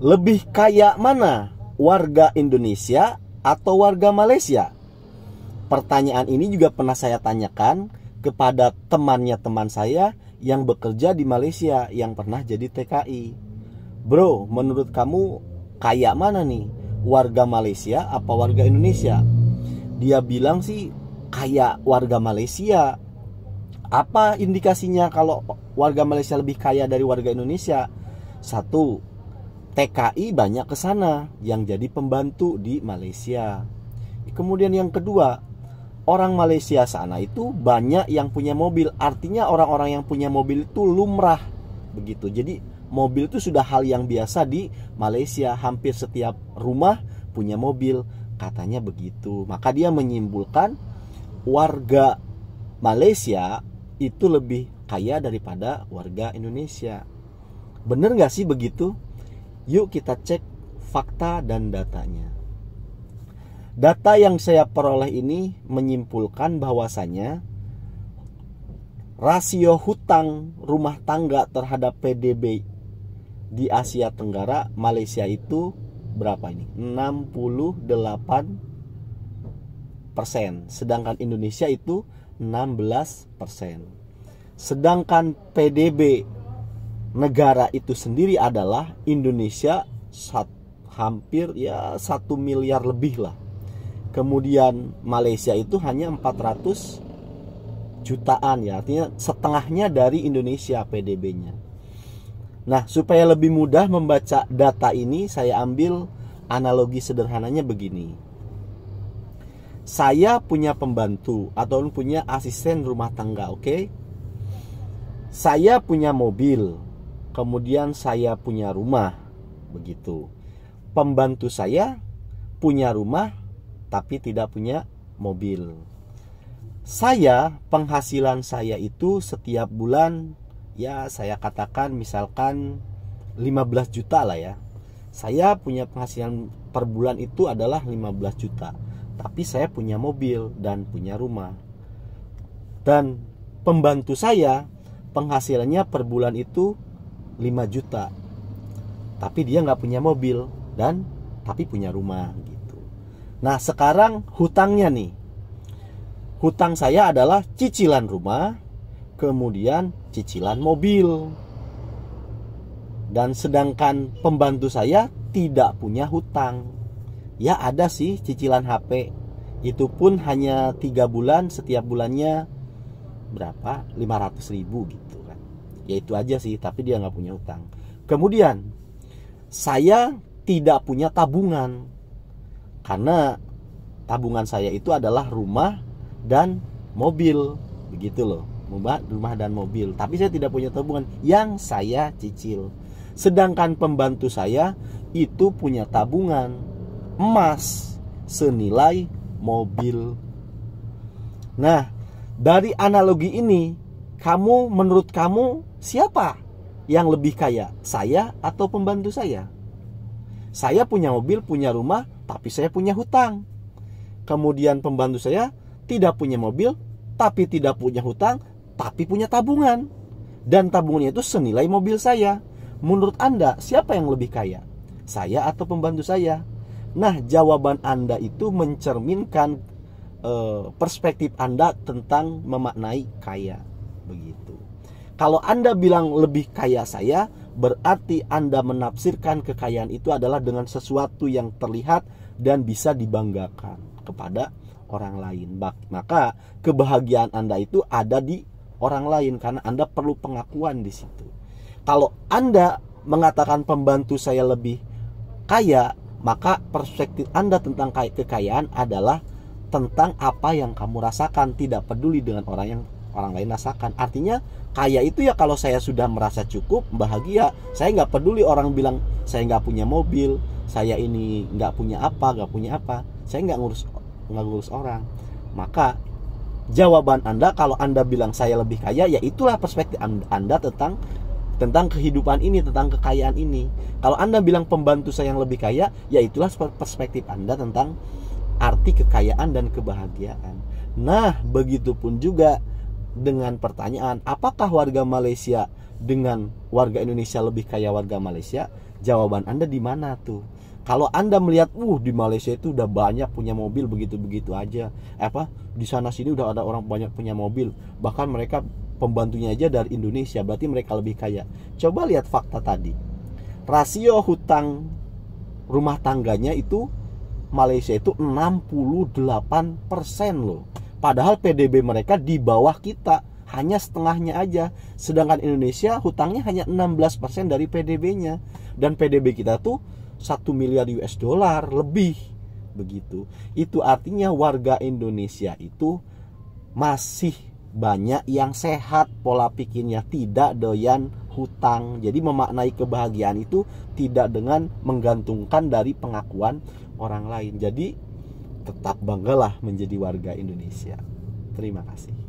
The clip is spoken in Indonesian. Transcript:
Lebih kaya mana? Warga Indonesia atau warga Malaysia? Pertanyaan ini juga pernah saya tanyakan kepada teman saya yang bekerja di Malaysia yang pernah jadi TKI. Bro, menurut kamu kaya mana nih? Warga Malaysia apa warga Indonesia? Dia bilang sih kaya warga Malaysia. Apa indikasinya kalau warga Malaysia lebih kaya dari warga Indonesia? Satu, TKI banyak ke sana yang jadi pembantu di Malaysia. Kemudian yang kedua, orang Malaysia sana itu banyak yang punya mobil. Artinya orang-orang yang punya mobil itu lumrah begitu. Jadi mobil itu sudah hal yang biasa di Malaysia. Hampir setiap rumah punya mobil, katanya begitu. Maka dia menyimpulkan warga Malaysia itu lebih kaya daripada warga Indonesia. Bener gak sih begitu? Yuk kita cek fakta dan datanya. Data yang saya peroleh ini menyimpulkan bahwasanya rasio hutang rumah tangga terhadap PDB di Asia Tenggara, Malaysia itu berapa ini? 68%. Sedangkan Indonesia itu 16%. Sedangkan PDB negara itu sendiri adalah Indonesia hampir ya 1 miliar lebih lah. Kemudian Malaysia itu hanya 400 jutaan ya, artinya setengahnya dari Indonesia PDB-nya. Nah, supaya lebih mudah membaca data ini, saya ambil analogi sederhananya begini. Saya punya pembantu atau punya asisten rumah tangga, oke? Saya punya mobil, kemudian saya punya rumah, begitu. Pembantu saya punya rumah tapi tidak punya mobil. Penghasilan saya itu setiap bulan, ya saya katakan misalkan 15 juta lah ya. Saya punya penghasilan per bulan itu adalah 15 juta. Tapi saya punya mobil dan punya rumah. Dan pembantu saya penghasilannya per bulan itu 5 juta. Tapi dia nggak punya mobil dan tapi punya rumah gitu. Nah, sekarang hutangnya nih. Hutang saya adalah cicilan rumah, kemudian cicilan mobil. Dan sedangkan pembantu saya tidak punya hutang. Ya ada sih cicilan HP. Itu pun hanya 3 bulan, setiap bulannya berapa? 500 ribu gitu kan. Ya itu aja sih, tapi dia nggak punya hutang. Kemudian saya tidak punya tabungan. Karena tabungan saya itu adalah rumah dan mobil. Begitu loh, rumah dan mobil. Tapi saya tidak punya tabungan yang saya cicil. Sedangkan pembantu saya itu punya tabungan emas senilai mobil. Nah, dari analogi ini, menurut kamu siapa yang lebih kaya? Saya atau pembantu saya? Saya punya mobil, punya rumah, tapi saya punya hutang. Kemudian pembantu saya tidak punya mobil, tapi tidak punya hutang, tapi punya tabungan. Dan tabungannya itu senilai mobil saya. Menurut Anda, siapa yang lebih kaya? Saya atau pembantu saya? Nah, jawaban Anda itu mencerminkan perspektif Anda tentang memaknai kaya. Begitu. Kalau Anda bilang lebih kaya saya, berarti Anda menafsirkan kekayaan itu adalah dengan sesuatu yang terlihat dan bisa dibanggakan kepada orang lain. Maka kebahagiaan Anda itu ada di orang lain karena Anda perlu pengakuan di situ. Kalau Anda mengatakan pembantu saya lebih kaya, maka perspektif Anda tentang kekayaan adalah tentang apa yang kamu rasakan, tidak peduli dengan orang lain rasakan. Artinya kaya itu ya kalau saya sudah merasa cukup, bahagia, saya nggak peduli orang bilang saya nggak punya mobil, saya ini nggak punya apa, saya nggak ngurus orang. Maka jawaban Anda kalau Anda bilang saya lebih kaya, ya itulah perspektif Anda tentang kehidupan ini, tentang kekayaan ini. Kalau Anda bilang pembantu saya yang lebih kaya, ya itulah perspektif Anda tentang arti kekayaan dan kebahagiaan. Nah, begitupun juga dengan pertanyaan, apakah warga Malaysia dengan warga Indonesia lebih kaya warga Malaysia? Jawaban Anda di mana tuh? Kalau Anda melihat, di Malaysia itu udah banyak punya mobil begitu-begitu aja. Di sana sini udah ada orang banyak punya mobil. Bahkan mereka pembantunya aja dari Indonesia, berarti mereka lebih kaya. Coba lihat fakta tadi. Rasio hutang rumah tangganya itu Malaysia itu 68% loh. Padahal PDB mereka di bawah kita, hanya setengahnya aja. Sedangkan Indonesia hutangnya hanya 16% dari PDB-nya. Dan PDB kita tuh 1 miliar US dollar lebih. Begitu. Itu artinya warga Indonesia itu masih banyak yang sehat pola pikirnya, tidak doyan hutang. Jadi memaknai kebahagiaan itu tidak dengan menggantungkan dari pengakuan orang lain. Jadi tetap banggalah menjadi warga Indonesia. Terima kasih.